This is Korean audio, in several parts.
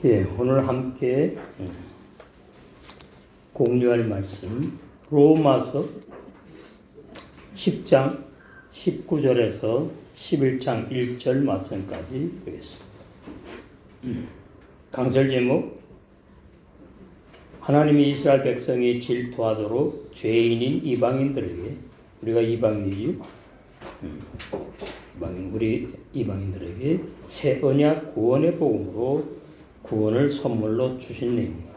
예, 오늘 함께 공유할 말씀 로마서 10장 19절에서 11장 1절 말씀까지 보겠습니다. 강설 제목: 하나님이 이스라엘 백성이 질투하도록 죄인인 이방인들에게, 우리가 이방인이죠. 우리 이방인들에게 새 언약 구원의 복음으로 구원을 선물로 주신 내용입니다.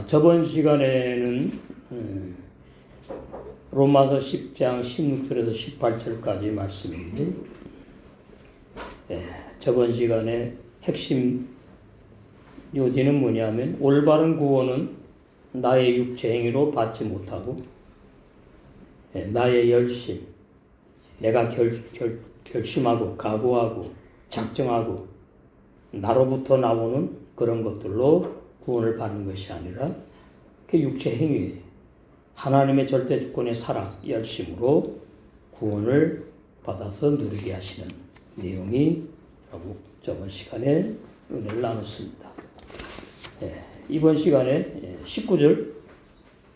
저번 시간에는 로마서 10장 16절에서 18절까지 말씀인데, 저번 시간에 핵심 요지는 뭐냐면, 올바른 구원은 나의 육체 행위로 받지 못하고 나의 열심, 내가 결심하고 각오하고 작정하고 나로부터 나오는 그런 것들로 구원을 받는 것이 아니라 그 육체 행위, 하나님의 절대 주권의 사랑, 열심으로 구원을 받아서 누리게 하시는 내용이라고 저번 시간에 은혜를 나눴습니다. 이번 시간에 19절: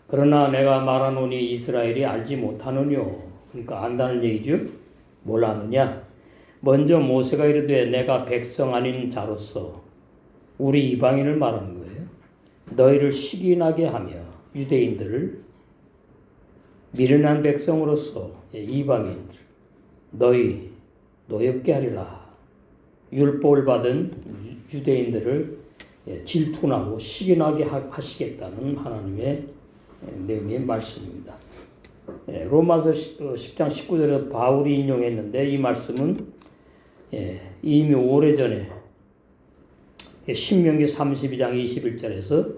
그러나 내가 말하노니 이스라엘이 알지 못하느뇨. 그러니까 안다는 얘기죠. 뭘 아느냐? 먼저 모세가 이르되 내가 백성 아닌 자로서, 우리 이방인을 말하는 거예요. 너희를 시기나게 하며 유대인들을 미련한 백성으로서 이방인들 너희 노엽게 하리라. 율법을 받은 유대인들을 질투나고 시기나게 하시겠다는 하나님의 내용의 말씀입니다. 로마서 10장 19절에 바울이 인용했는데, 이 말씀은 이미 오래전에 신명기 32장 21절에서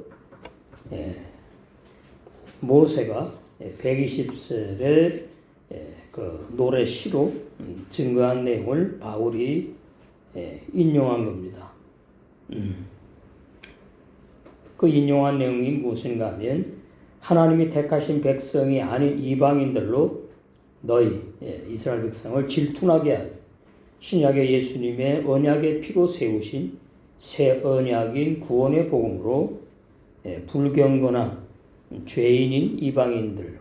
모세가 120절의 그 노래 시로 증거한 내용을 바울이 인용한 겁니다. 그 인용한 내용이 무엇인가 하면, 하나님이 택하신 백성이 아닌 이방인들로 너희 이스라엘 백성을 질투나게 하여 신약의 예수님의 언약의 피로 세우신 새 언약인 구원의 복음으로 불경건한 죄인인 이방인들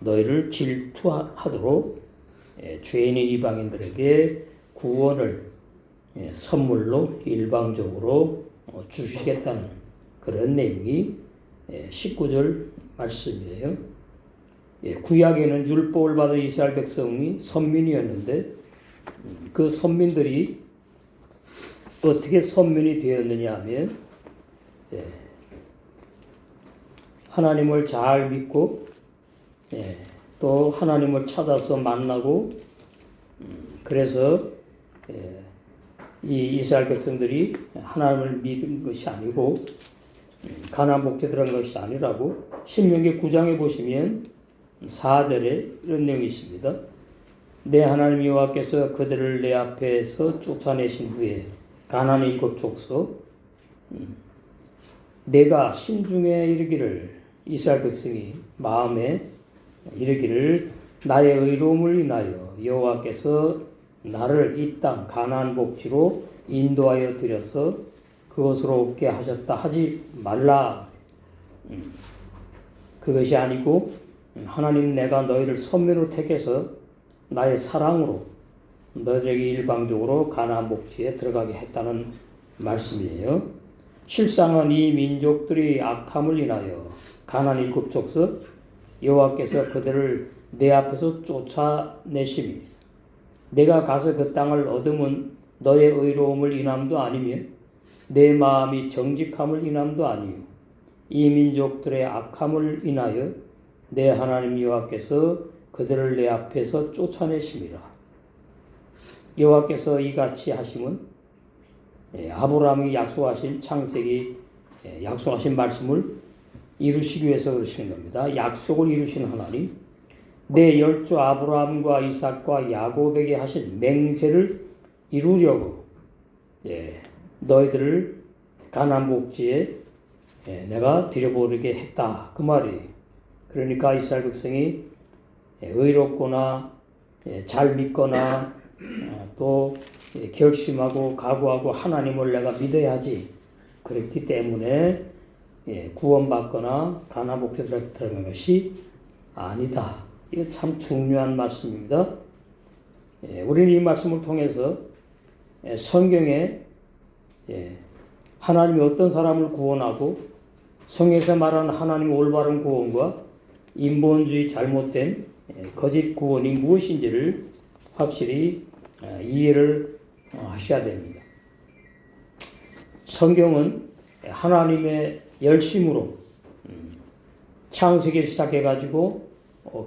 너희를 질투하도록 죄인인 이방인들에게 구원을 선물로 일방적으로 주시겠다는 그런 내용이 19절 말씀이에요. 구약에는 율법을 받은 이스라엘 백성이 선민이었는데, 그 선민들이 어떻게 선민이 되었느냐 하면, 하나님을 잘 믿고 또 하나님을 찾아서 만나고, 그래서 이 이스라엘 백성들이 하나님을 믿은 것이 아니고 가나안 복지에 들어간 것이 아니라고 신명기 9장에 보시면 4절에 이런 내용이 있습니다. 내 하나님 여호와께서 그들을 내 앞에서 쫓아내신 후에 가나안 7 족속 내가 심중에 이르기를, 이스라엘 백성이 마음에 이르기를, 나의 의로움을 인하여 여호와께서 나를 이 땅 가나안 복지로 인도하여 들여서 그것으로 없게 하셨다 하지 말라. 그것이 아니고, 하나님 내가 너희를 선민으로 택해서 나의 사랑으로 너희들에게 일방적으로 가나안 복지에 들어가게 했다는 말씀이에요. 실상은 이 민족들이 악함을 인하여 가나안 7 족속 여호와께서 그들을 내 앞에서 쫓아내심이, 내가 가서 그 땅을 얻으면 너의 의로움을 인함도 아니며 내 마음이 정직함을 인함도 아니요, 이 민족들의 악함을 인하여 내 하나님 여호와께서 그들을 내 앞에서 쫓아내심이라. 여호와께서 이같이 하심은 아브라함이 약속하신 창세기 약속하신 말씀을 이루시기 위해서 그러시는 겁니다. 약속을 이루신 하나님, 내 열조 아브라함과 이삭과 야곱에게 하신 맹세를 이루려고 너희들을 가나안 복지에 내가 들여보내게 했다, 그 말이. 그러니까 이스라엘 백성이 의롭거나 잘 믿거나 또 결심하고 각오하고 하나님을 내가 믿어야지. 그렇기 때문에 구원받거나 가나복지에 들어간 것이 아니다. 이거 참 중요한 말씀입니다. 우리는 이 말씀을 통해서 성경에 하나님이 어떤 사람을 구원하고 성경에서 말하는 하나님의 올바른 구원과 인본주의 잘못된 거짓 구원이 무엇인지를 확실히 이해를 하셔야 됩니다. 성경은 하나님의 열심으로 창세기 시작해가지고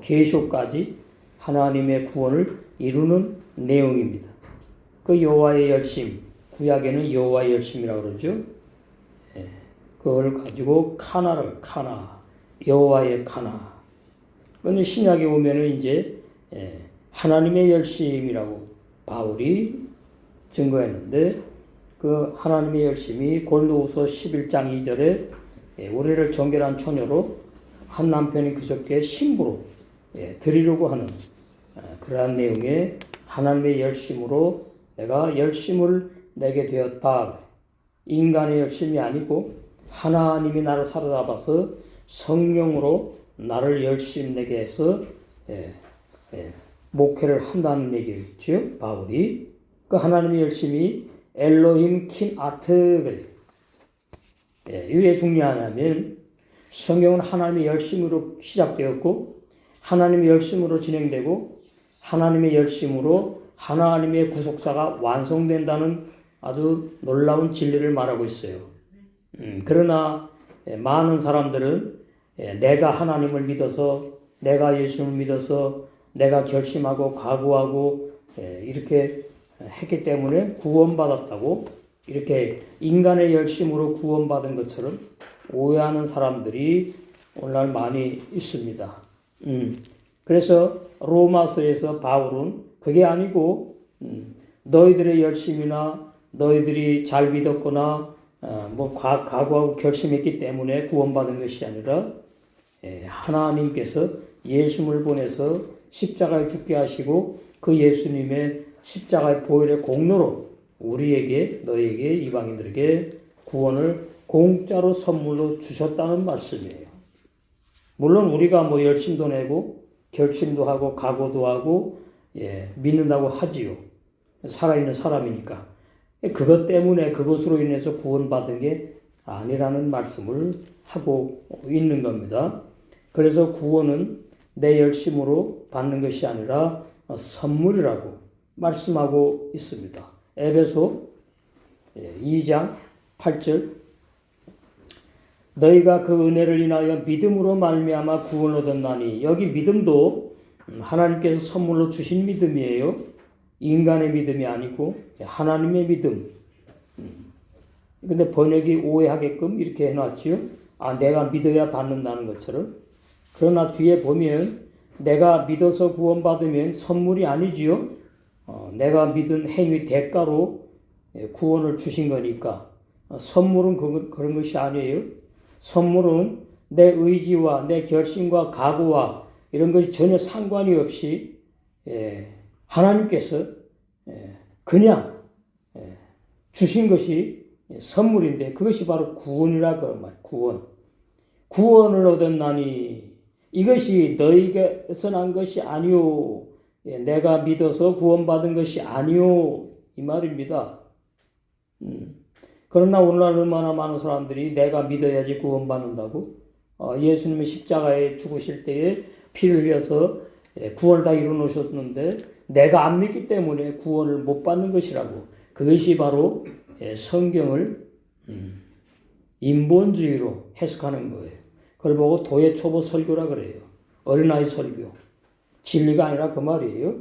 계시록까지 하나님의 구원을 이루는 내용입니다. 그 여호와의 열심, 구약에는 여호와의 열심이라고 그러죠. 그걸 가지고 카나, 여호와의 카나. 그런데 신약에 오면은 이제 하나님의 열심이라고 바울이 증거했는데 그 하나님의 열심이 고린도후서 11장 2절에 우리를 정결한 처녀로 한 남편이 그저께 신부로 드리려고 하는 그러한 내용의 하나님의 열심으로 내가 열심을 내게 되었다. 인간의 열심이 아니고 하나님이 나를 사로잡아서 성령으로 나를 열심 내게 해서 목회를 한다는 얘기겠죠. 바울이 그 하나님의 열심이 엘로힘 킨 아트 그래요. 이게 왜 중요하냐면 성경은 하나님의 열심으로 시작되었고 하나님의 열심으로 진행되고 하나님의 열심으로 하나님의 구속사가 완성된다는 아주 놀라운 진리를 말하고 있어요. 그러나 많은 사람들은 내가 하나님을 믿어서 내가 예수를 믿어서 내가 결심하고 각오하고 이렇게 했기 때문에 구원받았다고 이렇게 인간의 열심으로 구원받은 것처럼 오해하는 사람들이 오늘날 많이 있습니다. 그래서 로마서에서 바울은 그게 아니고 너희들의 열심이나 너희들이 잘 믿었거나 각오하고 결심했기 때문에 구원받은 것이 아니라 하나님께서 예수를 보내서 십자가에 죽게 하시고 그 예수님의 십자가의 보혈의 공로로 우리에게 너희에게 이방인들에게 구원을 공짜로 선물로 주셨다는 말씀이에요. 물론 우리가 열심도 내고 결심도 하고 각오도 하고 믿는다고 하지요. 살아있는 사람이니까. 그것 때문에 그것으로 인해서 구원받은 게 아니라는 말씀을 하고 있는 겁니다. 그래서 구원은 내 열심으로 받는 것이 아니라 선물이라고 말씀하고 있습니다. 에베소 2장 8절 너희가 그 은혜를 인하여 믿음으로 말미암아 구원을 얻었나니 여기 믿음도 하나님께서 선물로 주신 믿음이에요. 인간의 믿음이 아니고 하나님의 믿음. 근데 번역이 오해하게끔 이렇게 해놨지요. 내가 믿어야 받는다는 것처럼. 그러나 뒤에 보면 내가 믿어서 구원받으면 선물이 아니지요. 내가 믿은 행위 대가로 구원을 주신 거니까 선물은 그런 것이 아니에요. 선물은 내 의지와 내 결심과 각오와 이런 것이 전혀 상관이 없이 하나님께서 그냥 주신 것이 선물인데 그것이 바로 구원이라고 말. 구원을 얻었나니 이것이 너희에게서 난 것이 아니오. 내가 믿어서 구원받은 것이 아니오. 이 말입니다. 그러나 오늘날 얼마나 많은 사람들이 내가 믿어야지 구원받는다고 예수님이 십자가에 죽으실 때에 피를 흘려서 구원을 다 이루어놓으셨는데 내가 안 믿기 때문에 구원을 못 받는 것이라고. 그것이 바로 성경을 인본주의로 해석하는 거예요. 그걸 보고 도예 초보 설교라 그래요. 어린아이 설교. 진리가 아니라 그 말이에요.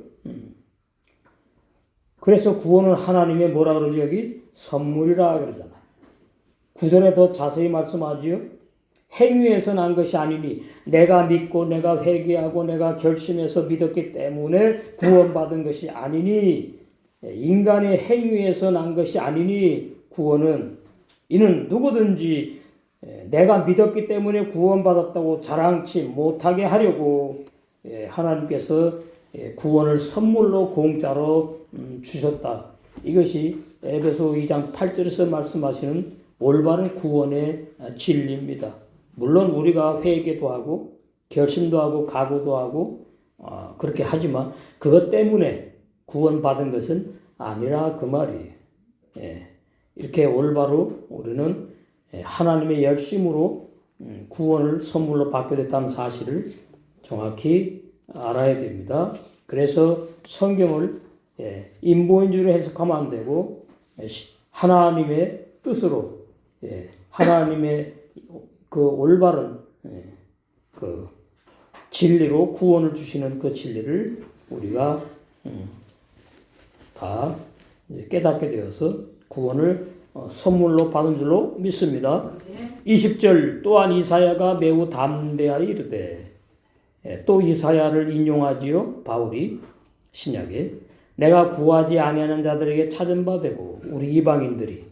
그래서 구원은 하나님의 뭐라 그러죠? 여기 선물이라 그러잖아요. 9절에 더 자세히 말씀하지요. 행위에서 난 것이 아니니 내가 믿고 내가 회개하고 내가 결심해서 믿었기 때문에 구원받은 것이 아니니 인간의 행위에서 난 것이 아니니 구원은 이는 누구든지 내가 믿었기 때문에 구원받았다고 자랑치 못하게 하려고 하나님께서 구원을 선물로 공짜로 주셨다. 이것이 에베소 2장 8절에서 말씀하시는 올바른 구원의 진리입니다. 물론 우리가 회개도 하고 결심도 하고 각오도 하고 그렇게 하지만 그것 때문에 구원받은 것은 아니라 그 말이에요. 이렇게 올바로 우리는 하나님의 열심으로 구원을 선물로 받게 됐다는 사실을 정확히 알아야 됩니다. 그래서 성경을 인본주의로 해석하면 안 되고 하나님의 뜻으로 하나님의 그 올바른 그 진리로 구원을 주시는 그 진리를 우리가 다 깨닫게 되어서 구원을 선물로 받은 줄로 믿습니다. 20절 또한 이사야가 매우 담대하여 이르되 또 이사야를 인용하지요. 바울이 신약에 내가 구하지 아니하는 자들에게 찾은 바 되고 우리 이방인들이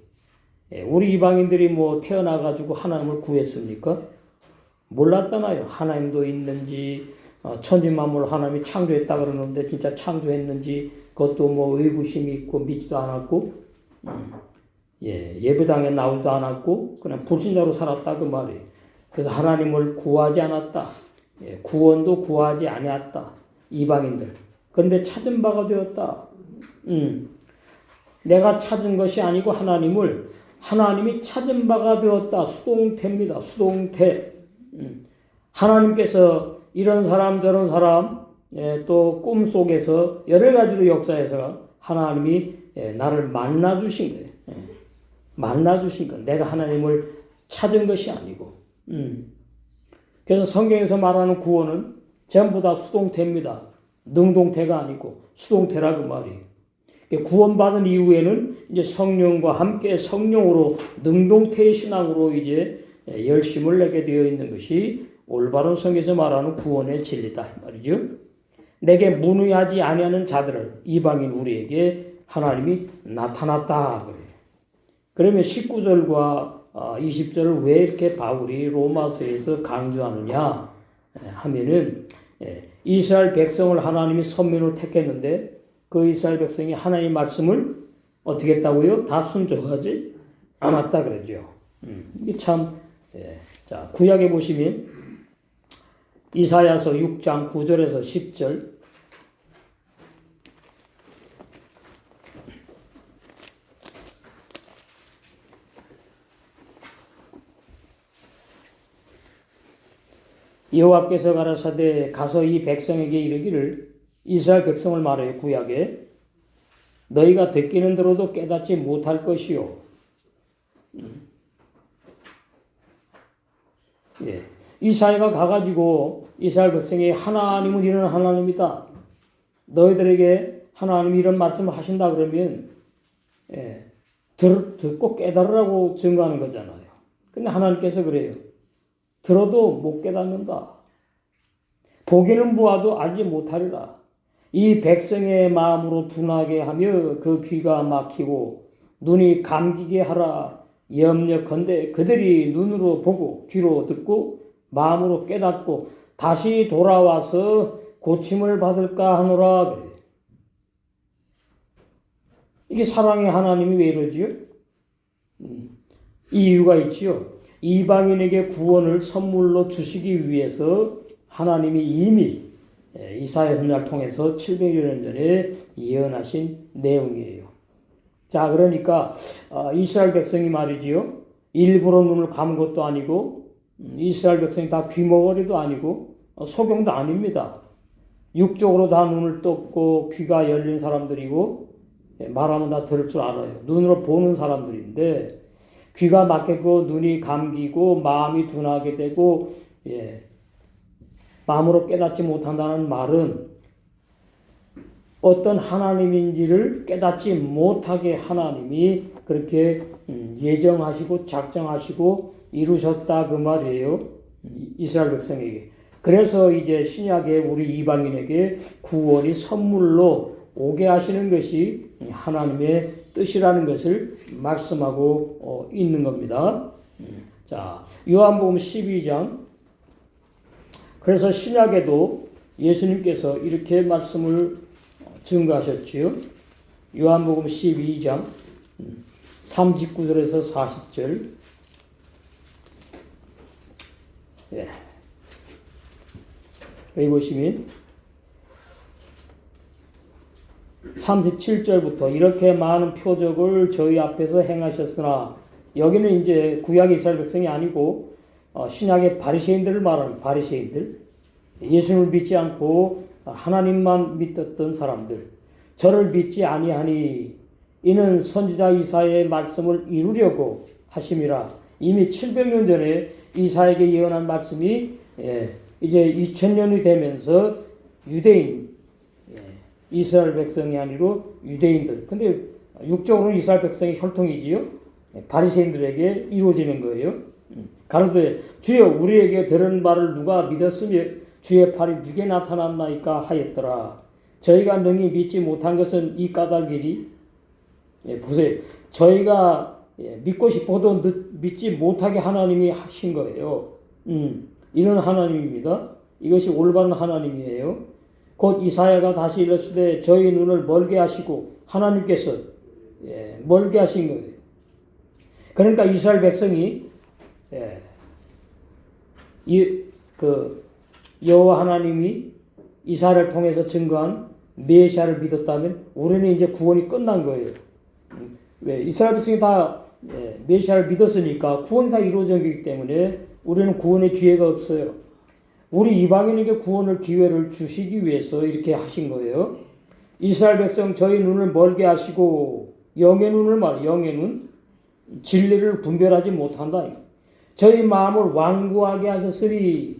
뭐 태어나가지고 하나님을 구했습니까? 몰랐잖아요. 하나님도 있는지 천지만물 하나님이 창조했다 그러는데 진짜 창조했는지 그것도 뭐 의구심이 있고 믿지도 않았고 예배당에 나오지도 않았고 그냥 불신자로 살았다 그 말이에요. 그래서 하나님을 구하지 않았다. 구원도 구하지 아니었다. 이방인들. 그런데 찾은 바가 되었다. 내가 찾은 것이 아니고 하나님이 찾은 바가 되었다. 수동태입니다. 수동태. 하나님께서 이런 사람 저런 사람 또 꿈속에서 여러 가지로 역사해서 하나님이 나를 만나주신 거예요. 만나주신 거. 내가 하나님을 찾은 것이 아니고. 그래서 성경에서 말하는 구원은 전부 다 수동태입니다. 능동태가 아니고 수동태라 그 말이에요. 구원받은 이후에는 이제 성령과 함께 성령으로 능동태의 신앙으로 이제 열심을 내게 되어 있는 것이 올바른 성경에서 말하는 구원의 진리다 말이죠. 내게 문의하지 아니하는 자들을 이방인 우리에게 하나님이 나타났다 그래요. 그러면 19절과 20절을 왜 이렇게 바울이 로마서에서 강조하느냐 하면은 이스라엘 백성을 하나님이 선민으로 택했는데 그 이스라엘 백성이 하나님의 말씀을 어떻게 했다고요? 다 순종하지 않았다 그러죠. 이게 참 자 구약에 보시면 이사야서 6장 9절에서 10절 여호와께서 가라사대 가서 이 백성에게 이르기를 이스라엘 백성을 말해요. 구약에 너희가 듣기는 들어도 깨닫지 못할 것이요. 이사야가 가가지고 이스라엘 백성이 하나님은 이런 하나님이다. 너희들에게 하나님이 이런 말씀을 하신다 그러면 듣고 깨달으라고 증거하는 거잖아요. 근데 하나님께서 그래요. 들어도 못 깨닫는다. 보기는 보아도 알지 못하리라. 이 백성의 마음으로 둔하게 하며 그 귀가 막히고 눈이 감기게 하라. 염려컨대 그들이 눈으로 보고 귀로 듣고 마음으로 깨닫고 다시 돌아와서 고침을 받을까 하노라. 그래. 이게 사랑의 하나님이 왜 이러지요? 이유가 있지요. 이방인에게 구원을 선물로 주시기 위해서 하나님이 이미 이사야 선지자를 통해서 700여 년 전에 예언하신 내용이에요. 자, 그러니까 이스라엘 백성이 말이지요. 일부러 눈을 감은 것도 아니고 이스라엘 백성이 다 귀머거리도 아니고 소경도 아닙니다. 육적으로 다 눈을 떴고 귀가 열린 사람들이고 말하면 다 들을 줄 알아요. 눈으로 보는 사람들인데 귀가 막히고 눈이 감기고 마음이 둔하게 되고 마음으로 깨닫지 못한다는 말은 어떤 하나님인지를 깨닫지 못하게 하나님이 그렇게 예정하시고 작정하시고 이루셨다 그 말이에요. 이스라엘 백성에게. 그래서 이제 신약에 우리 이방인에게 구원이 선물로 오게 하시는 것이 하나님의 뜻이라는 것을 말씀하고 있는 겁니다. 자, 요한복음 12장. 그래서 신약에도 예수님께서 이렇게 말씀을 증거하셨지요. 요한복음 12장 39절에서 40절. 예. 여기 보시면 37절부터 이렇게 많은 표적을 저희 앞에서 행하셨으나, 여기는 이제 구약 이스라엘 백성이 아니고 신약의 바리새인들을 말하는 바리새인들, 예수님을 믿지 않고 하나님만 믿었던 사람들. 저를 믿지 아니하니 이는 선지자 이사야의 말씀을 이루려고 하심이라. 이미 700년 전에 이사야에게 예언한 말씀이 이제 2000년이 되면서 유대인, 이스라엘 백성이 아니고 유대인들. 근데 육적으로는 이스라엘 백성이 혈통이지요. 바리새인들에게 이루어지는 거예요. 가로되 주여 우리에게 들은 바를 누가 믿었으며 주의 팔이 누게 나타났나이까 하였더라. 저희가 능히 믿지 못한 것은 이 까닭이리. 보세요. 저희가 믿고 싶어도 믿지 못하게 하나님이 하신 거예요. 이런 하나님입니다. 이것이 올바른 하나님이에요. 곧 이사야가 다시 이르시되 저희 눈을 멀게 하시고, 하나님께서 멀게 하신 거예요. 그러니까 이스라엘 백성이 여호와 하나님이 이사야를 통해서 증거한 메시아를 믿었다면 우리는 이제 구원이 끝난 거예요. 왜? 이스라엘 백성이 다 메시아를 믿었으니까 구원이 다 이루어졌기 때문에 우리는 구원의 기회가 없어요. 우리 이방인에게 구원을 기회를 주시기 위해서 이렇게 하신 거예요. 이스라엘 백성 저희 눈을 멀게 하시고, 영의 눈을 말해. 영의 눈, 진리를 분별하지 못한다. 저희 마음을 완고하게 하셨으니,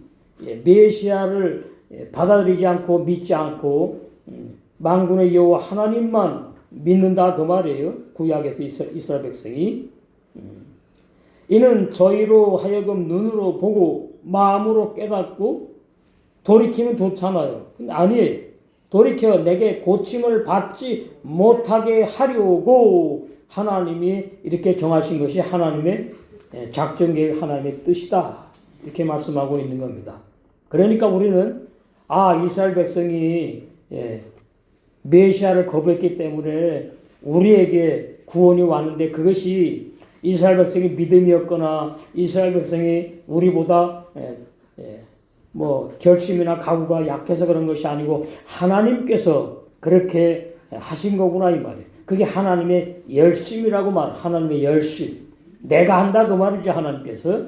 메시아를 받아들이지 않고 믿지 않고 만군의 여호와 하나님만 믿는다 그 말이에요. 구약에서 이스라엘 백성이. 이는 저희로 하여금 눈으로 보고 마음으로 깨닫고 돌이키면 좋잖아요. 근데 아니에요. 돌이켜 내게 고침을 받지 못하게 하려고 하나님이 이렇게 정하신 것이 하나님의 작전 계획, 하나님의 뜻이다. 이렇게 말씀하고 있는 겁니다. 그러니까 우리는 이스라엘 백성이 메시아를 거부했기 때문에 우리에게 구원이 왔는데, 그것이 이스라엘 백성의 믿음이었거나 이스라엘 백성이 우리보다 결심이나 각오가 약해서 그런 것이 아니고 하나님께서 그렇게 하신 거구나 이 말이에요. 그게 하나님의 열심이라고 말. 하나님의 열심. 내가 한다 그 말이죠. 하나님께서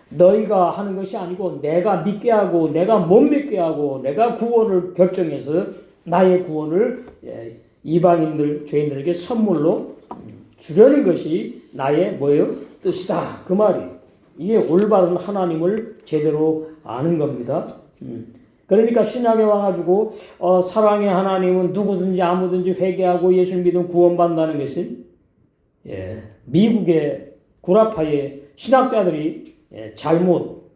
너희가 하는 것이 아니고 내가 믿게 하고 내가 못 믿게 하고 내가 구원을 결정해서 나의 구원을 이방인들 죄인들에게 선물로 주려는 것이 나의 뜻이다 그 말이. 이게 올바른 하나님을 제대로 아는 겁니다. 그러니까 신약에 와가지고 사랑의 하나님은 누구든지 아무든지 회개하고 예수를 믿으면 구원받는다는 것은 미국의 구라파의 신학자들이 잘못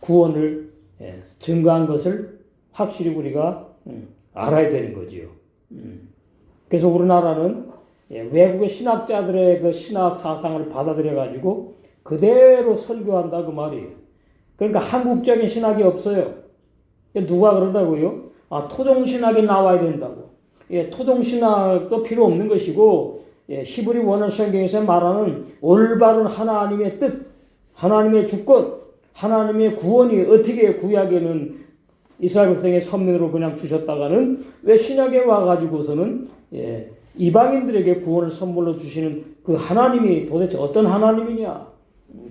구원을 증거한 것을 확실히 우리가 알아야 되는 거지요. 그래서 우리나라는 외국의 신학자들의 그 신학 사상을 받아들여 가지고 그대로 설교한다 그 말이에요. 그러니까 한국적인 신학이 없어요. 누가 그러다고요? 토종신학이 나와야 된다고. 토종신학도 필요 없는 것이고, 히브리 원어 성경에서 말하는 올바른 하나님의 뜻, 하나님의 주권, 하나님의 구원이 어떻게 구약에는 이스라엘 백성의 선민으로 그냥 주셨다가는 왜 신약에 와가지고서는 이방인들에게 구원을 선물로 주시는 그 하나님이 도대체 어떤 하나님이냐?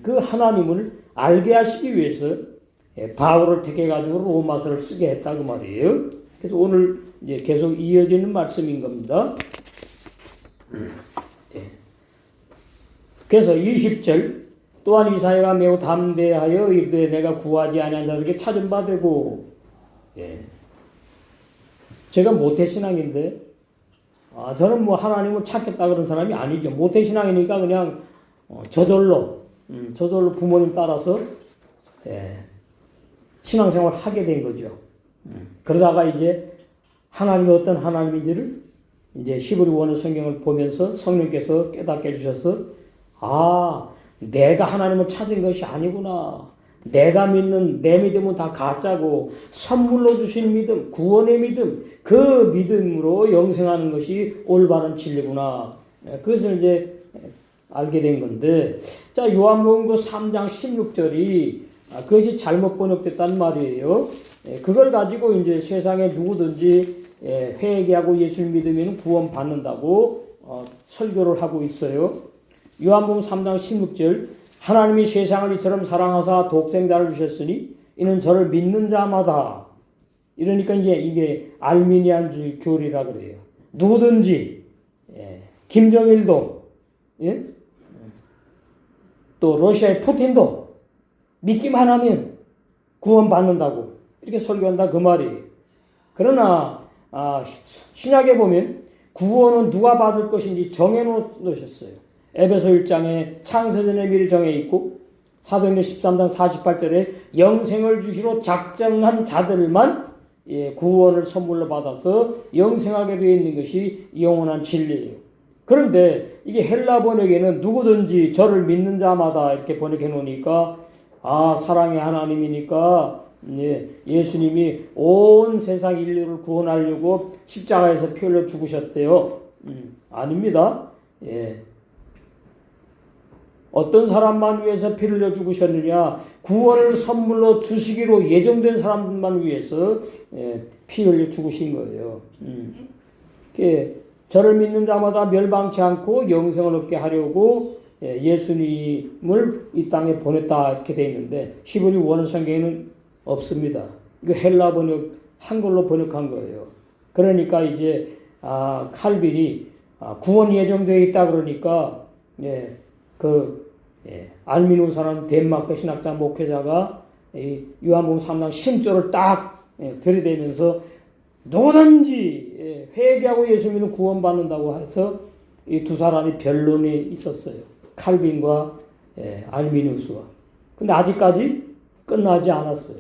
그 하나님을 알게 하시기 위해서 바울을 택해가지고 로마서를 쓰게 했다 그 말이에요. 그래서 오늘 이제 계속 이어지는 말씀인 겁니다. 그래서 20절 또한 이사야가 매우 담대하여 이르되 내가 구하지 아니한 자들에게 찾은 바 되고. 제가 모태신앙인데 저는 하나님을 찾겠다 그런 사람이 아니죠. 모태신앙이니까 그냥 저절로 부모님 따라서 신앙생활을 하게 된 거죠. 그러다가 이제 하나님이 어떤 하나님인지를 이제 히브리 원어 성경을 보면서 성령께서 깨닫게 해주셔서 내가 하나님을 찾은 것이 아니구나. 내가 믿는 내 믿음은 다 가짜고 선물로 주신 믿음, 구원의 믿음, 그 믿음으로 영생하는 것이 올바른 진리구나. 그것을 이제 알게 된 건데, 자, 요한복음 그 3장 16절이 그것이 잘못 번역됐단 말이에요. 그걸 가지고 이제 세상에 누구든지 회개하고 예수를 믿으면 구원 받는다고 설교를 하고 있어요. 요한복음 3장 16절, 하나님이 세상을 이처럼 사랑하사 독생자를 주셨으니 이는 저를 믿는 자마다, 이러니까 이게 알미니안 교리라 그래요. 누구든지, 김정일도, 또 러시아의 푸틴도 믿기만 하면 구원받는다고 이렇게 설교한다 그 말이에요. 그러나 신약에 보면 구원은 누가 받을 것인지 정해놓으셨어요. 에베소 1장에 창세전에 미리 정해 있고 사도행전 13장 48절에 영생을 주시로 작정한 자들만 구원을 선물로 받아서 영생하게 되어 있는 것이 영원한 진리예요. 그런데 이게 헬라 번역에는 누구든지 저를 믿는 자마다 이렇게 번역해 놓으니까 사랑의 하나님이니까 예수님이 온 세상 인류를 구원하려고 십자가에서 피 흘려 죽으셨대요. 아닙니다. 어떤 사람만 위해서 피를 흘려 죽으셨느냐? 구원을 선물로 주시기로 예정된 사람들만 위해서 피 흘려 죽으신 거예요. 저를 믿는 자마다 멸망치 않고 영생을 얻게 하려고 예수님을 이 땅에 보냈다 이렇게 되어 있는데 히브리 원어 성경에는 없습니다. 이거 헬라 번역 한글로 번역한 거예요. 그러니까 이제 칼빈이 구원 예정되어 있다 그러니까 알미누스라는 덴마크 신학자 목회자가 요한복음 3장 10절을 딱 들이대면서 누구든지 회개하고 예수 믿는 구원받는다고 해서 이 두 사람이 변론이 있었어요. 칼빈과 알미누스와. 근데 아직까지 끝나지 않았어요.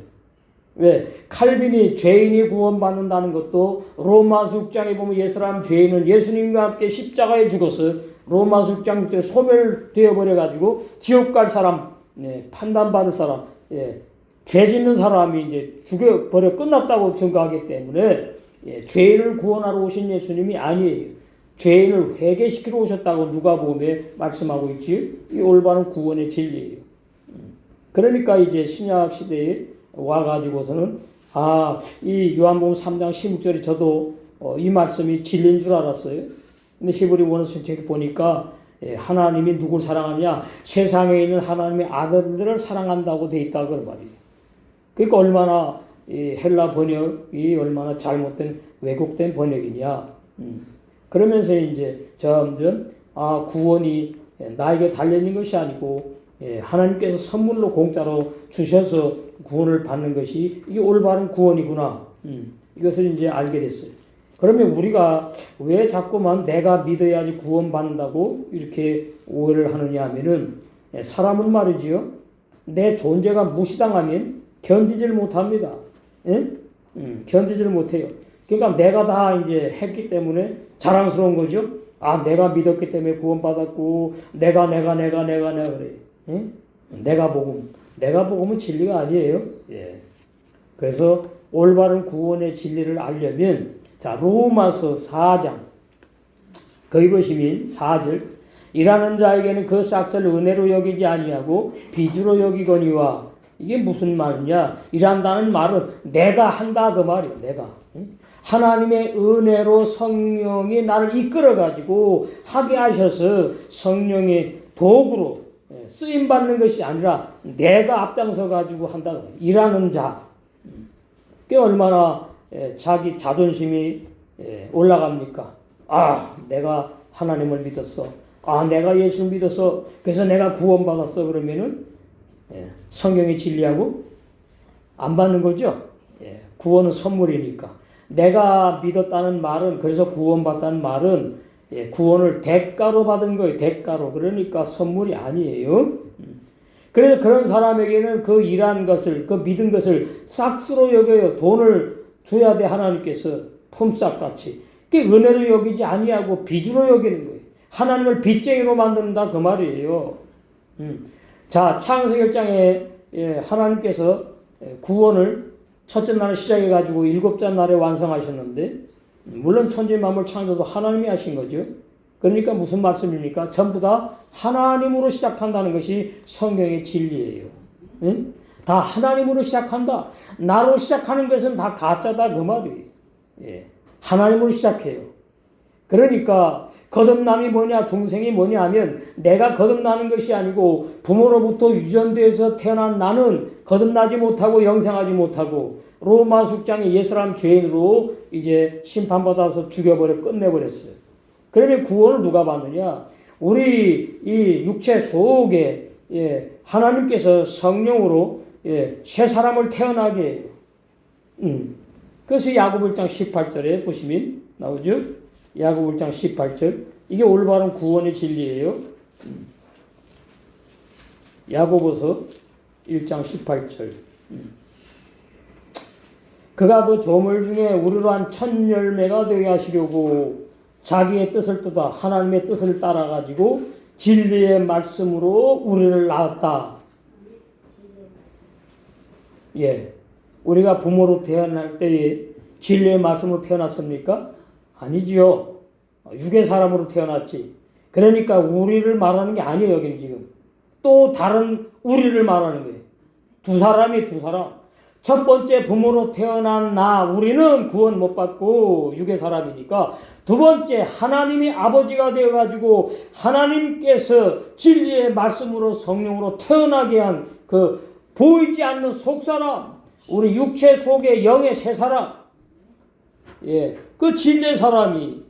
왜? 칼빈이 죄인이 구원받는다는 것도 로마서 6장에 보면 옛사람 죄인은 예수님과 함께 십자가에 죽어서 로마서 6장 6절에 소멸되어 버려가지고 지옥 갈 사람, 판단받을 사람, 죄 짓는 사람이 이제 죽여버려 끝났다고 증거하기 때문에 죄인을 구원하러 오신 예수님이 아니에요. 죄인을 회개시키러 오셨다고 누가복음에 말씀하고 있지. 이 올바른 구원의 진리예요. 그러니까 이제 신약 시대에 와가지고서는 이 요한복음 3장 16절이 저도 이 말씀이 진리인 줄 알았어요. 근데 히브리 원어 성경에 보니까 하나님이 누굴 사랑하냐? 세상에 있는 하나님의 아들들을 사랑한다고 돼 있다고 말이에요. 그러니까 얼마나 이 헬라 번역이 얼마나 잘못된 왜곡된 번역이냐. 그러면서 이제 점점 구원이 나에게 달려있는 것이 아니고 하나님께서 선물로 공짜로 주셔서 구원을 받는 것이 이게 올바른 구원이구나. 이것을 이제 알게 됐어요. 그러면 우리가 왜 자꾸만 내가 믿어야지 구원받는다고 이렇게 오해를 하느냐 하면은 사람은 말이지요. 내 존재가 무시당하면 견디질 못합니다. 견디질 못해요. 그러니까 내가 다 이제 했기 때문에 자랑스러운 거죠. 내가 믿었기 때문에 구원받았고 내가 그래. 내가 복음은 진리가 아니에요. 그래서 올바른 구원의 진리를 알려면 자, 로마서 4장 거기 보시면 4절 일하는 자에게는 그 싹을 은혜로 여기지 아니하고 빚으로 여기거니와. 이게 무슨 말이냐? 일한다는 말은 내가 한다 그 말이에요. 내가 하나님의 은혜로 성령이 나를 이끌어가지고 하게 하셔서 성령의 도구로 쓰임받는 것이 아니라 내가 앞장서가지고 한다. 일하는 자. 그게 얼마나 자기 자존심이 올라갑니까? 내가 하나님을 믿었어. 내가 예수를 믿었어. 그래서 내가 구원받았어. 그러면은 성경의 진리하고 안 받는 거죠. 구원은 선물이니까. 내가 믿었다는 말은, 그래서 구원받다는 말은 구원을 대가로 받은 거예요. 대가로. 그러니까 선물이 아니에요. 그래서 그런 사람에게는 그 일한 것을, 그 믿은 것을 싹스로 여겨요. 돈을 줘야 돼, 하나님께서. 품삯같이. 그게 은혜로 여기지 아니하고 빚으로 여기는 거예요. 하나님을 빚쟁이로 만든다 그 말이에요. 자, 창세기 1장에 하나님께서 구원을 첫째 날에 시작해 가지고 7째 날에 완성하셨는데, 물론 천지 만물 창조도 하나님이 하신 거죠. 그러니까 무슨 말씀입니까? 전부 다 하나님으로 시작한다는 것이 성경의 진리예요. 응? 다 하나님으로 시작한다. 나로 시작하는 것은 다 가짜다 그 말이에요. 하나님으로 시작해요. 그러니까 거듭남이 뭐냐, 중생이 뭐냐 하면 내가 거듭나는 것이 아니고 부모로부터 유전돼서 태어난 나는 거듭나지 못하고 영생하지 못하고 로마 숙장의 옛사람 죄인으로 이제 심판받아서 죽여버려 끝내버렸어요. 그러면 구원을 누가 받느냐? 우리 이 육체 속에 하나님께서 성령으로 새 사람을 태어나게 해요. 그래서 야고보 1장 18절에 보시면 나오죠. 야고보 1장 18절. 이게 올바른 구원의 진리예요. 야고보서 1장 18절. 그가 그 조물 중에 우리로 한 첫 열매가 되게 하시려고 자기의 뜻을 떠다 하나님의 뜻을 따라가지고 진리의 말씀으로 우리를 낳았다. 우리가 부모로 태어날 때에 진리의 말씀으로 태어났습니까? 아니지요. 육의 사람으로 태어났지. 그러니까 우리를 말하는 게 아니에요. 여기는 지금. 또 다른 우리를 말하는 거예요. 두 사람. 첫 번째 부모로 태어난 우리는 구원 못 받고 육의 사람이니까, 두 번째 하나님이 아버지가 되어가지고 하나님께서 진리의 말씀으로 성령으로 태어나게 한 그 보이지 않는 속사람, 우리 육체 속의 영의 새 사람, 그 진리의 사람이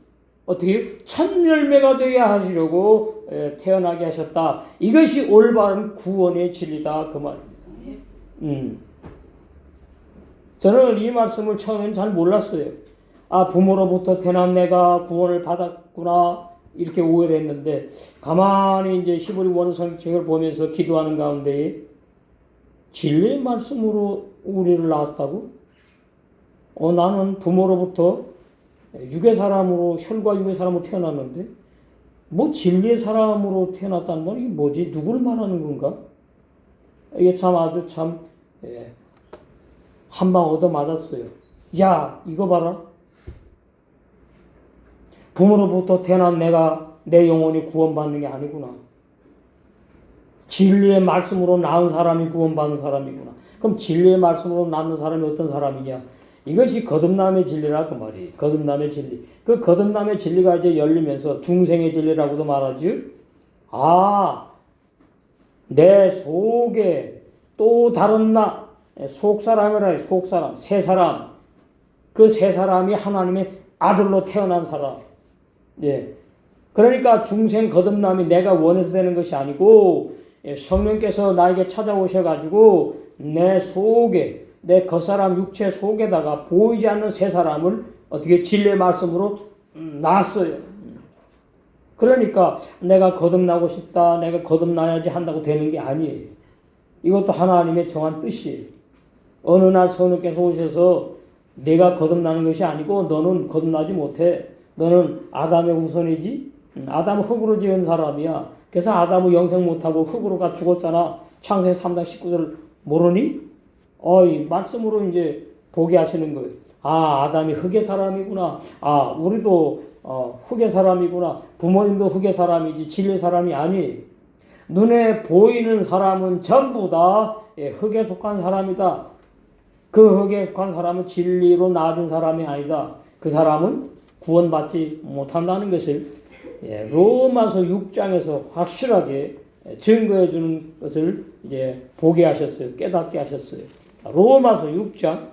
어떻게 첫 열매가 되게 하시려고 태어나게 하셨다. 이것이 올바른 구원의 진리다 그 말입니다. 저는 이 말씀을 처음엔 잘 몰랐어요. 부모로부터 태어난 내가 구원을 받았구나 이렇게 오해를 했는데, 가만히 이제 히브리 원성책을 보면서 기도하는 가운데 진리의 말씀으로 우리를 낳았다고? 나는 부모로부터 육의 사람으로, 혈과 육의 사람으로 태어났는데 뭐 진리의 사람으로 태어났다는 건 이게 뭐지? 누구를 말하는 건가? 이게 참 아주 참 한 방 얻어 맞았어요. 야, 이거 봐라. 부모로부터 태어난 내 영혼이 구원받는 게 아니구나. 진리의 말씀으로 낳은 사람이 구원받는 사람이구나. 그럼 진리의 말씀으로 낳는 사람이 어떤 사람이냐? 이것이 거듭남의 진리라 그 말이에요. 거듭남의 진리. 그 거듭남의 진리가 이제 열리면서 중생의 진리라고도 말하지. 내 속에 또 다른 속사람이라, 속사람, 새 사람. 그 새 사람이 하나님의 아들로 태어난 사람. 그러니까 중생 거듭남이 내가 원해서 되는 것이 아니고 성령께서 나에게 찾아오셔가지고 내 속에, 내 겉사람 육체 속에다가 보이지 않는 새 사람을 어떻게 진리의 말씀으로 낳았어요. 그러니까 내가 거듭나고 싶다, 내가 거듭나야지 한다고 되는 게 아니에요. 이것도 하나님의 정한 뜻이에요. 어느 날 성령께서 오셔서 내가 거듭나는 것이 아니고 너는 거듭나지 못해. 너는 아담의 후손이지. 아담은 흙으로 지은 사람이야. 그래서 아담은 영생 못하고 흙으로 가 죽었잖아. 창세기 3장 19절을 모르니? 이 말씀으로 이제 보게 하시는 거예요. 아담이 흙의 사람이구나. 우리도 흙의 사람이구나. 부모님도 흙의 사람이지 진리의 사람이 아니에요. 눈에 보이는 사람은 전부 다 흙에 속한 사람이다. 그 흙에 속한 사람은 진리로 나아진 사람이 아니다. 그 사람은 구원받지 못한다는 것을 로마서 6장에서 확실하게 증거해 주는 것을 이제 보게 하셨어요. 깨닫게 하셨어요. 로마서 6장.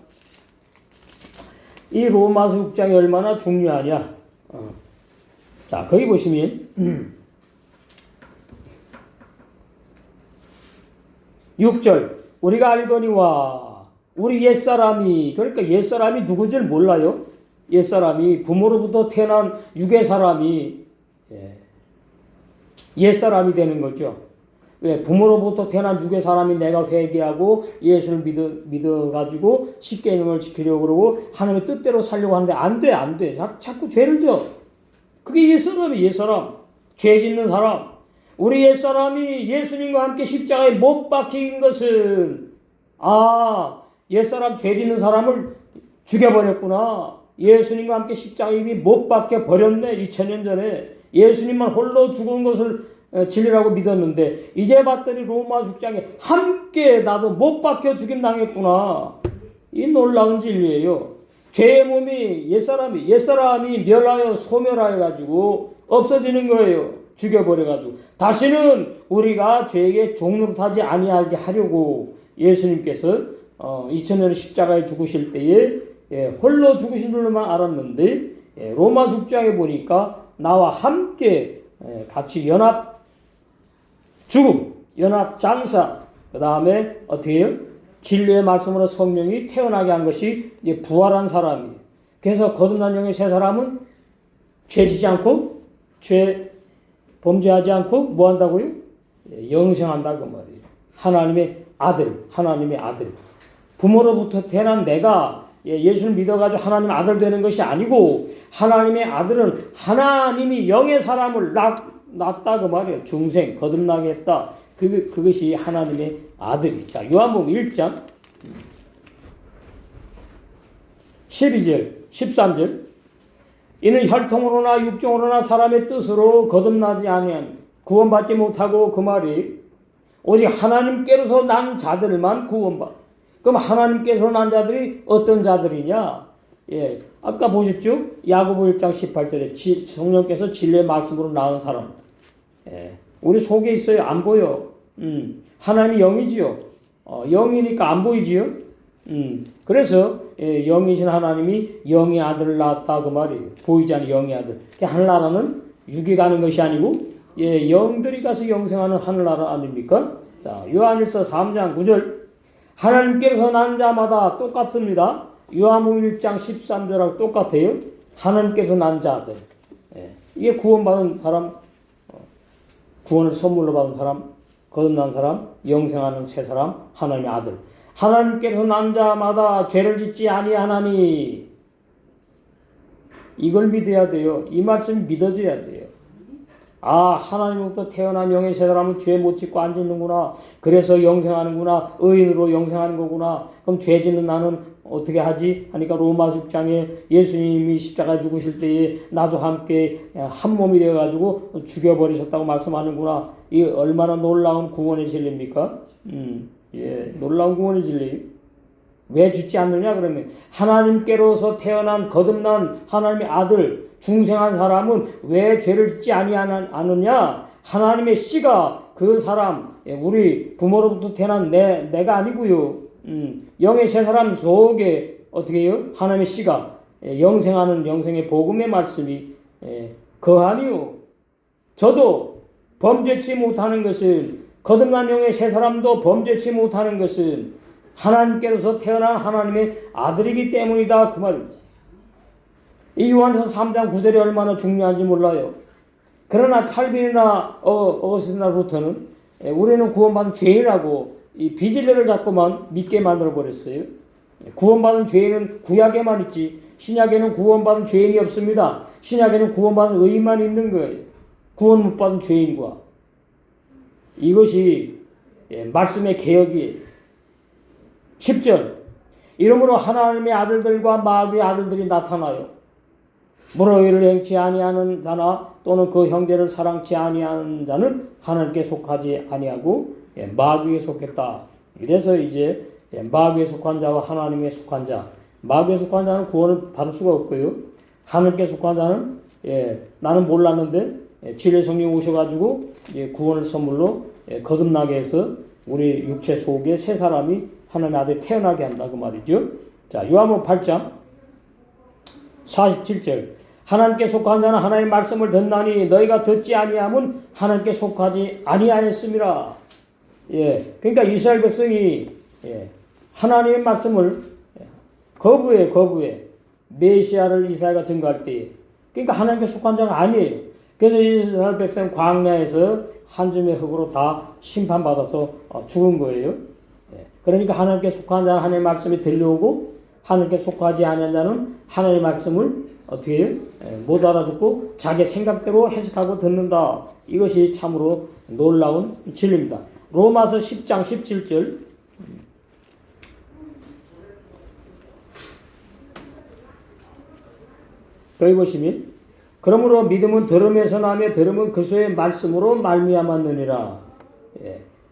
이 로마서 6장이 얼마나 중요하냐. 자, 거기 보시면 6절. 우리가 알거니와 우리 옛사람이, 그러니까 옛사람이 누군지를 몰라요. 옛사람이, 부모로부터 태어난 육의 사람이 옛사람이 되는 거죠. 왜? 부모로부터 태어난 육의 사람이 내가 회개하고 예수를 믿어가지고 십계명을 지키려고 그러고 하나님의 뜻대로 살려고 하는데 안 돼. 자꾸 죄를 져. 그게 옛사람이 옛사람. 죄 짓는 사람. 우리 옛사람이 예수님과 함께 십자가에 못 박힌 것은 옛사람 죄 짓는 사람을 죽여버렸구나. 예수님과 함께 십자가에 이미 못 박혀 버렸네. 2000년 전에 예수님만 홀로 죽은 것을 진리라고 믿었는데 이제 봤더니 로마 축장에 함께 나도 못 박혀 죽임 당했구나. 이 놀라운 진리예요. 죄의 몸이 옛사람이 멸하여 소멸하여 가지고 없어지는 거예요. 죽여버려 가지고 다시는 우리가 죄에게 종노릇하지 아니하게 하려고 예수님께서 2000년 십자가에 죽으실 때에 홀로 죽으신 줄로만 알았는데 로마 축장에 보니까 나와 함께 같이 연합 죽음, 연합 장사, 그 다음에 어떻게 해요? 진리의 말씀으로 성령이 태어나게 한 것이 이제 부활한 사람이에요. 그래서 거듭난 영의 새 사람은 죄지지 않고 범죄하지 않고 뭐 한다고요? 영생한다고 말이에요. 하나님의 아들. 부모로부터 태어난 내가 예수를 믿어가지고 하나님 아들 되는 것이 아니고 하나님의 아들은 하나님이 영의 사람을 낳았다 그 말이에요. 중생, 거듭나게 했다. 그것이 하나님의 아들이. 자, 요한복음 1장 12절, 13절. 이는 혈통으로나 육정으로나 사람의 뜻으로 거듭나지 아니한 구원받지 못하고 그 말이 오직 하나님께로서 난 자들만 구원받. 그럼 하나님께서 난 자들이 어떤 자들이냐? 아까 보셨죠? 야고보 1장 18절에 성령께서 진리의 말씀으로 낳은 사람. 우리 속에 있어요. 안 보여. 하나님이 영이지요. 영이니까 안 보이지요. 그래서 영이신 하나님이 영의 아들을 낳았다 그 말이에요. 보이지 않는 영의 아들. 하늘나라는 육이 가는 것이 아니고 영들이 가서 영생하는 하늘나라 아닙니까? 자, 요한일서 3장 9절. 하나님께서 난 자마다 똑같습니다. 요한복음 1장 13절하고 똑같아요. 하나님께서 난 자들. 이게 구원받은 사람, 구원을 선물로 받은 사람, 거듭난 사람, 영생하는 새 사람, 하나님의 아들. 하나님께서 난 자마다 죄를 짓지 아니하나니. 이걸 믿어야 돼요. 이 말씀이 믿어져야 돼요. 하나님으로부터 태어난 영의 새 사람은 죄 못 짓고 안 짓는구나. 그래서 영생하는구나. 의인으로 영생하는 거구나. 그럼 죄 짓는 나는 어떻게 하지? 하니까 로마 6장에 예수님이 십자가 죽으실 때에 나도 함께 한 몸이 되어가지고 죽여버리셨다고 말씀하는구나. 이 얼마나 놀라운 구원의 진리입니까? 놀라운 구원의 진리. 왜 죽지 않느냐 그러면 하나님께로서 태어난 거듭난 하나님의 아들 중생한 사람은 왜 죄를 짓지 아니하느냐? 하나님의 씨가 그 사람 우리 부모로부터 태어난 내가 아니고요. 영의 새 사람 속에 어떻게 해요? 하나님의 씨가 영생하는 영생의 복음의 말씀이 거하니요. 저도 범죄치 못하는 것은 거듭난 영의 새 사람도 범죄치 못하는 것은 하나님께로서 태어난 하나님의 아들이기 때문이다 그 말입니다. 이 요한서 3장 9절이 얼마나 중요한지 몰라요. 그러나 칼빈이나 어거스티나 루터는 우리는 구원받은 죄인이라고 이 비진리를 자꾸만 믿게 만들어버렸어요. 구원받은 죄인은 구약에만 있지 신약에는 구원받은 죄인이 없습니다. 신약에는 구원받은 의인만 있는 거예요. 구원 못 받은 죄인과. 이것이 말씀의 개혁이에요. 10절. 이러므로 하나님의 아들들과 마귀의 아들들이 나타나요. 물의를 행치 아니하는 자나 또는 그 형제를 사랑치 아니하는 자는 하나님께 속하지 아니하고 마귀에 속했다. 이래서 이제 마귀에 속한 자와 하나님에 속한 자. 마귀에 속한 자는 구원을 받을 수가 없고요. 하나님께 속한 자는 나는 몰랐는데 진리의 성령이 오셔가지고 구원을 선물로 거듭나게 해서 우리 육체 속에 새 사람이 하나님의 아들이 태어나게 한다 그 말이죠. 자, 요한복음 8장 47절. 하나님께 속한 자는 하나님의 말씀을 듣나니 너희가 듣지 아니함은 하나님께 속하지 아니하였음이라. 그러니까 이스라엘 백성이 하나님의 말씀을 거부해 메시아를 이사야가 증거할 때, 그러니까 하나님께 속한 자가 아니에요. 그래서 이스라엘 백성 광야에서 한 줌의 흙으로 다 심판받아서 죽은 거예요. 그러니까 하나님께 속한 자는 하나님의 말씀이 들려오고 하나님께 속하지 않은 자는 하나님의 말씀을 어떻게 해요? 못 알아듣고 자기 생각대로 해석하고 듣는다. 이것이 참으로 놀라운 진리입니다. 로마서 10장 17절 거기 보시면 그러므로 믿음은 들음에서 나며 들음은 그리스도의 말씀으로 말미암았느니라.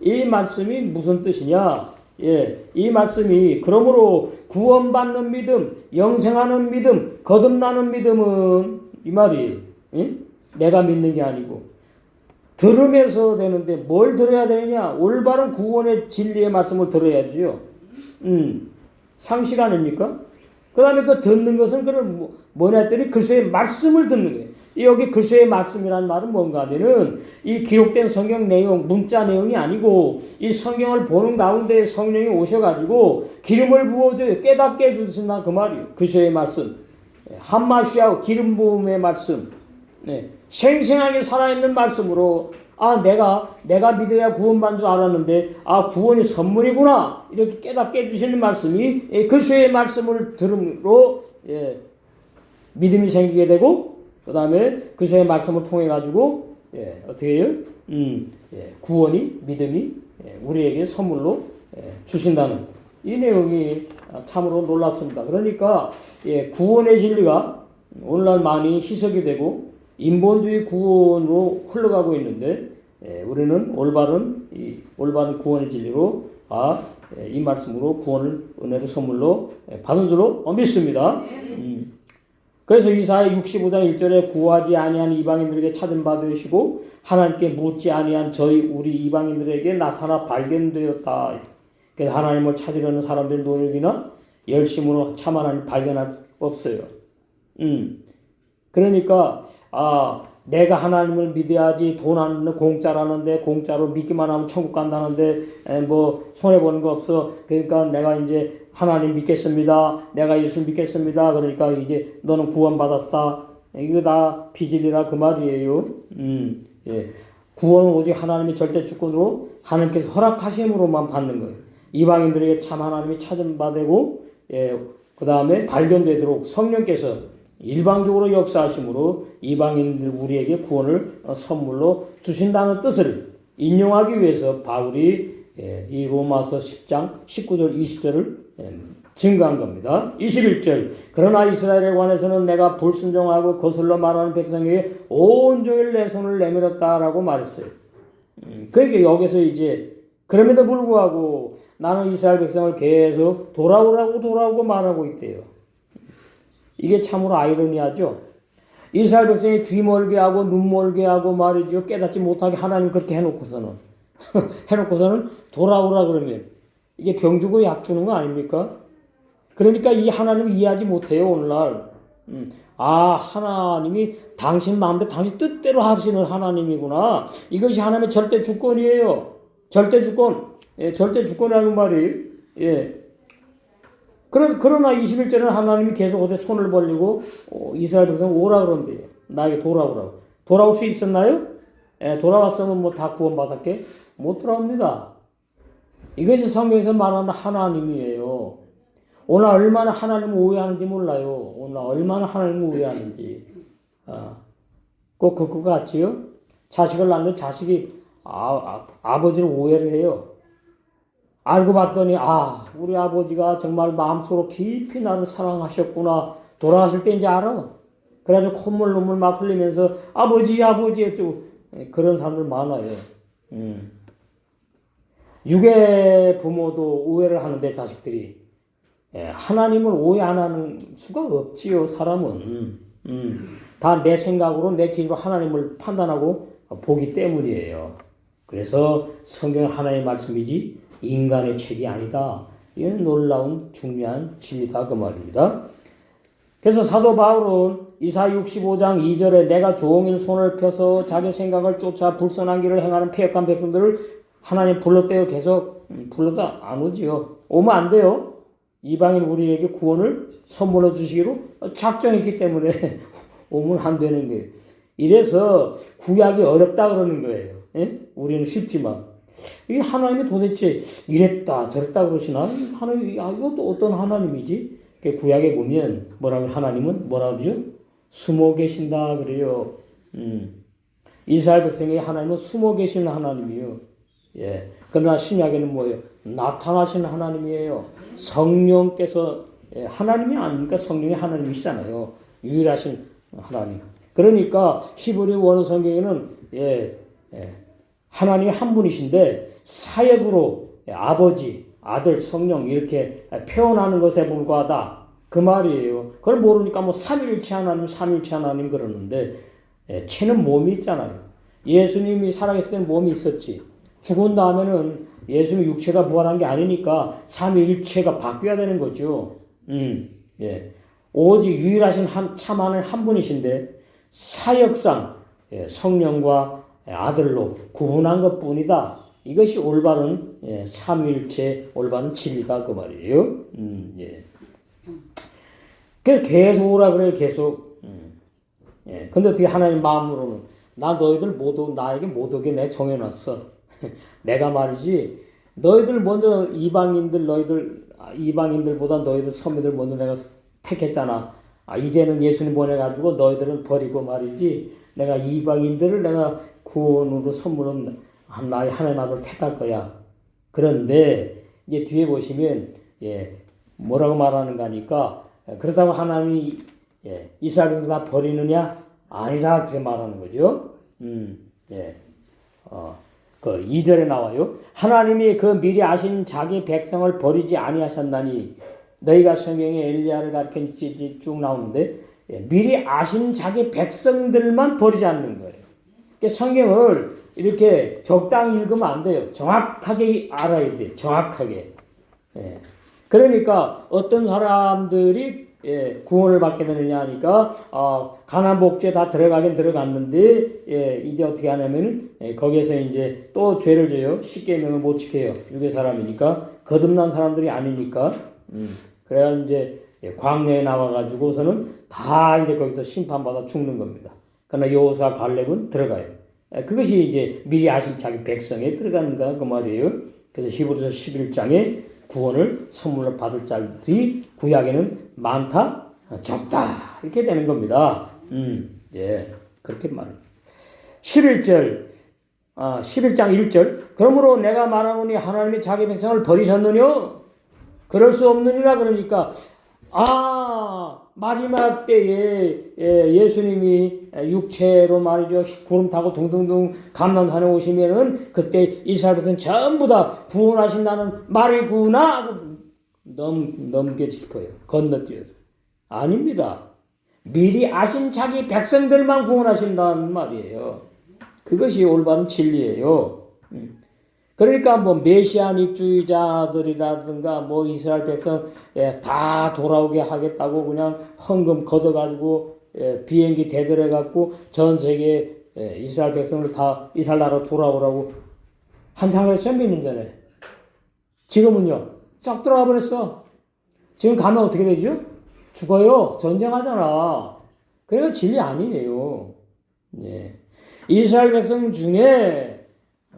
이 말씀이 무슨 뜻이냐? 이 말씀이 그러므로 구원받는 믿음, 영생하는 믿음, 거듭나는 믿음은 이 말이 내가 믿는 게 아니고 들음에서 되는데 뭘 들어야 되느냐? 올바른 구원의 진리의 말씀을 들어야죠. 상식 아닙니까? 그 다음에 그 듣는 것은 그런 뭐냐 했더니 그리스도의 말씀을 듣는 거예요. 여기 그리스도의 말씀이라는 말은 뭔가 하면은 이 기록된 성경 내용, 문자 내용이 아니고 이 성경을 보는 가운데 성령이 오셔가지고 기름을 부어줘요. 깨닫게 해주신다 그 말이에요. 그리스도의 말씀. 한마시하고 기름 부음의 말씀. 생생하게 살아있는 말씀으로 내가 믿어야 구원받는 줄 알았는데 구원이 선물이구나 이렇게 깨닫게 해주시는 말씀이 그리스도의 말씀을 들음으로 믿음이 생기게 되고 그 다음에 그리스도의 말씀을 통해 가지고 어떻게 해요? 구원이 믿음이 우리에게 선물로 주신다는 이 내용이 참으로 놀랍습니다. 그러니까 구원의 진리가 오늘날 많이 희석이 되고 인본주의 구원으로 흘러가고 있는데 우리는 올바른 구원의 진리로 이 말씀으로 구원을 은혜의 선물로 받은 줄로 믿습니다. 그래서 이사야 65장 1절에 구하지 아니한 이방인들에게 찾은 바 되시고 하나님께 묻지 아니한 우리 이방인들에게 나타나 발견되었다. 그래서 하나님을 찾으려는 사람들 노력이나 열심으로 참 하나님 발견할 없어요. 그러니까 내가 하나님을 믿어야지 돈 안 주는 공짜라는데 공짜로 믿기만 하면 천국 간다는데 뭐 손해보는 거 없어. 그러니까 내가 이제 하나님 믿겠습니다. 내가 예수 믿겠습니다. 그러니까 이제 너는 구원받았다. 이거 다 비질이라 그 말이에요. 구원은 오직 하나님의 절대 주권으로 하나님께서 허락하심으로만 받는 거예요. 이방인들에게 참 하나님이 찾은 바 되고 그 다음에 발견되도록 성령께서 일방적으로 역사하심으로 이방인들 우리에게 구원을 선물로 주신다는 뜻을 인용하기 위해서 바울이 이 로마서 10장 19절 20절을 증거한 겁니다. 21절 그러나 이스라엘에 관해서는 내가 불순종하고 거슬러 말하는 백성에게 온종일 내 손을 내밀었다라고 말했어요. 그러니까 여기서 이제 그럼에도 불구하고 나는 이스라엘 백성을 계속 돌아오고 말하고 있대요. 이게 참으로 아이러니하죠. 이스라엘 백성이 귀 멀게 하고 눈 멀게 하고 말이죠. 깨닫지 못하게 하나님 그렇게 해놓고서는 돌아오라 그러면 이게 병 주고 약 주는 거 아닙니까? 그러니까 이 하나님을 이해하지 못해요 오늘날. 하나님이 당신 마음대로 당신 뜻대로 하시는 하나님이구나. 이것이 하나님의 절대 주권이에요. 절대 주권. 절대 주권이라는 말이 그러나 21절에는 하나님이 계속 어디 손을 벌리고 이스라엘 백성 오라 그런대요. 나에게 돌아오라고. 돌아올 수 있었나요? 돌아왔으면 뭐 다 구원받았게? 못 돌아옵니다. 이것이 성경에서 말하는 하나님이에요. 오늘 얼마나 하나님을 오해하는지 몰라요. 오늘 얼마나 하나님을 오해하는지. 꼭 그거 같지요? 자식을 낳는 자식이 아버지를 오해를 해요. 알고 봤더니 우리 아버지가 정말 마음속으로 깊이 나를 사랑하셨구나. 돌아가실 때 이제 알아. 그래가지고 콧물 눈물 막 흘리면서 아버지 어쩌고 그런 사람들 많아요. 육의 부모도 오해를 하는데 자식들이 하나님을 오해 안 하는 수가 없지요. 사람은 다 내 생각으로 내 기준으로 하나님을 판단하고 보기 때문이에요. 그래서 성경은 하나님의 말씀이지 인간의 책이 아니다. 이건 놀라운 중요한 진리다 그 말입니다. 그래서 사도 바울은 이사야 65장 2절에 내가 종일 손을 펴서 자기 생각을 쫓아 불선한 길을 행하는 패역한 백성들을 하나님 불렀대요. 계속 불러도 안 오지요. 오면 안 돼요. 이방인 우리에게 구원을 선물로 주시기로 작정했기 때문에 오면 안 되는 거예요. 이래서 구약이 어렵다 그러는 거예요. 우리는 쉽지만 이 하나님이 도대체 이랬다 저랬다 그러시나? 하나님 이것도 어떤 하나님이지? 구약에 보면 하나님은 뭐라 그러죠? 숨어 계신다 그래요. 이스라엘 백성에게 하나님은 숨어 계시는 하나님이요. 예. 그러나 신약에는 뭐예요? 나타나시는 하나님이에요. 성령께서 하나님이 아닙니까? 성령이 하나님이시잖아요. 유일하신 하나님. 그러니까 히브리 원어 성경에는 하나님이 한 분이신데 사역으로 아버지, 아들, 성령 이렇게 표현하는 것에 불과하다. 그 말이에요. 그걸 모르니까 뭐 삼일체 하나님, 삼일체 하나님 그러는데 체는 몸이 있잖아요. 예수님이 살아계실 때는 몸이 있었지. 죽은 다음에는 예수님 육체가 부활한 게 아니니까 삼위일체가 바뀌어야 되는 거죠. 예. 오직 유일하신 참 하나님 한 분이신데 사역상 성령과 아들로 구분한 것뿐이다. 이것이 올바른 삼위일체 올바른 진리다 그 말이에요. 예. 그래서 계속 오라 그래요. 계속. 예. 근데 어떻게 하나님 마음으로는 나 너희들 나에게 못 오게 내가 정해놨어. 내가 말이지 너희들 먼저 이방인들보다 너희들 선민들 먼저 내가 택했잖아. 이제는 예수님 보내가지고 너희들은 버리고 말이지 내가 이방인들을 내가 구원으로 선물은 하나님 아들 택할 거야. 그런데 이제 뒤에 보시면 뭐라고 말하는가 하니까 그렇다고 하나님이 이스라엘 백성 다 버리느냐? 아니다 그렇게 말하는 거죠. 그 2절에 나와요. 하나님이 그 미리 아신 자기 백성을 버리지 아니하셨나니 너희가 성경에 엘리야를 가르쳐 쭉 나오는데 미리 아신 자기 백성들만 버리지 않는 거예요. 그러니까 성경을 이렇게 적당히 읽으면 안 돼요. 정확하게 알아야 돼요. 정확하게. 그러니까 어떤 사람들이 구원을 받게 되느냐 하니까 가나안 복지에 다 들어가긴 들어갔는데 이제 어떻게 하냐면은 거기에서 이제 또 죄를 져요. 십계명을 못 지켜요. 유대 사람이니까 거듭난 사람들이 아니니까 그래야 이제 광야에 나와가지고서는 다 이제 거기서 심판받아 죽는 겁니다. 그러나 여호수아 갈렙은 들어가요. 그것이 이제 미리 아신 자기 백성에 들어가는가 그 말이에요. 그래서 히브리서 11장에 구원을 선물로 받을 자들이 구약에는 많다, 적다 이렇게 되는 겁니다. 그렇게 말합니다. 11장 1절 그러므로 내가 말하노니 하나님이 자기 백성을 버리셨느뇨? 그럴 수 없느니라. 그러니까 마지막 때에 예수님이 육체로 말이죠 구름 타고 둥둥둥 감람산에 오시면은 그때 이스라엘 백성 전부 다 구원하신다는 말이구나 하고 넘겨질 거예요. 건너뛰어서. 아닙니다. 미리 아신 자기 백성들만 구원하신다는 말이에요. 그것이 올바른 진리예요. 그러니까 뭐 메시아닉주의자들이라든가 뭐 이스라엘 백성 다 돌아오게 하겠다고 그냥 헌금 걷어가지고 비행기 대절해갖고 전 세계 이스라엘 백성을 다 이스라엘 나라로 돌아오라고 한창 그랬죠. 몇 년 전에. 지금은요 싹 들어가 버렸어. 지금 가면 어떻게 되죠? 죽어요. 전쟁하잖아. 그러니까 진리 아니에요. 이스라엘 백성 중에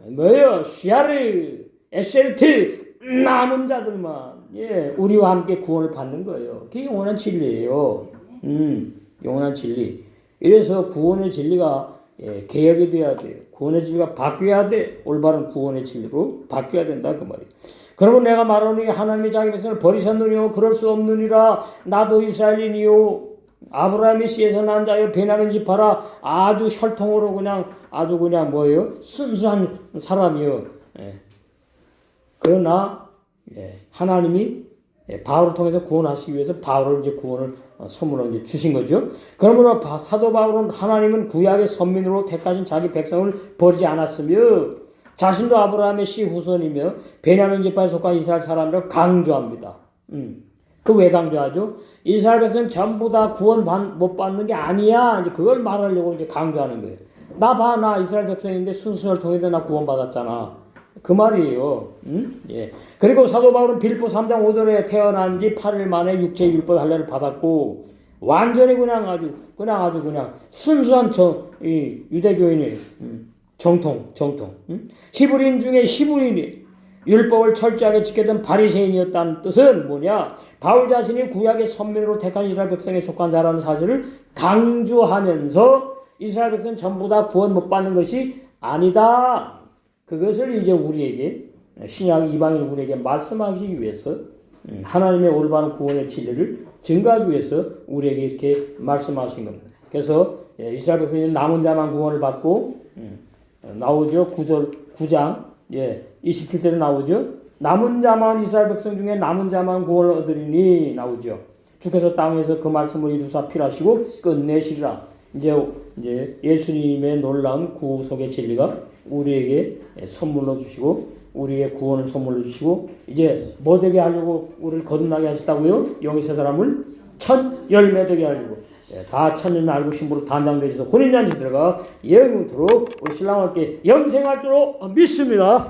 뭐요? 시아르, 에셀트 남은 자들만 우리와 함께 구원을 받는 거예요. 그게 영원한 진리예요. 영원한 진리. 이래서 구원의 진리가 개혁이 돼야 돼요. 구원의 진리가 바뀌어야 돼. 올바른 구원의 진리로 바뀌어야 된다 그 말이에요. 그러면 내가 말하노니 하나님이 자기 백성을 버리셨느뇨? 그럴 수 없느니라. 나도 이스라엘인이요. 아브라함의 씨에서 난 자여 베냐민 지파라. 아주 혈통으로 그냥 아주 그냥 뭐예요? 순수한 사람이요. 그러나 하나님이 바울을 통해서 구원하시기 위해서 바울을 이제 구원을 선물로 이제 주신 거죠. 그러므로 사도 바울은 하나님은 구약의 선민으로 택하신 자기 백성을 버리지 않았으며 자신도 아브라함의 씨 후손이며 베냐민 지파에 속한 이스라엘 사람이라고 강조합니다. 그 왜 강조하죠? 이스라엘 백성은 전부 다 구원 못 받는 게 아니야. 이제 그걸 말하려고 이제 강조하는 거예요. 나 이스라엘 백성인데 순수를 통해서 나 구원 받았잖아. 그 말이에요. 그리고 사도 바울은 빌립보 3장 5절에 태어난 지 8일 만에 육체 율법 할례를 받았고 완전히 그냥 순수한 이 유대교인이 정통. 히브리인 중에 히브리인이 율법을 철저하게 지켰던 바리새인이었다는 뜻은 뭐냐? 바울 자신이 구약의 선민으로 택한 이스라엘 백성에 속한 자라는 사실을 강조하면서 이스라엘 백성 전부 다 구원 못 받는 것이 아니다. 그것을 이제 우리에게 신약 이방인 우리에게 말씀하시기 위해서 하나님의 올바른 구원의 진리를 증거하기 위해서 우리에게 이렇게 말씀하신 겁니다. 그래서 이스라엘 백성이 남은 자만 구원을 받고 나오죠. 9장 27절에 나오죠. 남은 자만 이스라엘 백성 중에 남은 자만 구원을 얻으리니 나오죠. 주께서 땅에서 그 말씀을 이루사 필하시고 끝내시리라. 이제 예수님의 놀라운 구속의 진리가 우리에게 선물로 주시고 우리의 구원을 선물로 주시고 이제 뭐 되게 하려고 우리를 거듭나게 하셨다고요? 영의 세 사람을 첫 열매 되게 하려고 다 천년을 알고 신부로 단장되셔서 혼인잔치 들어가 영원토록 우리 신랑과 함께 영생할 줄로 믿습니다.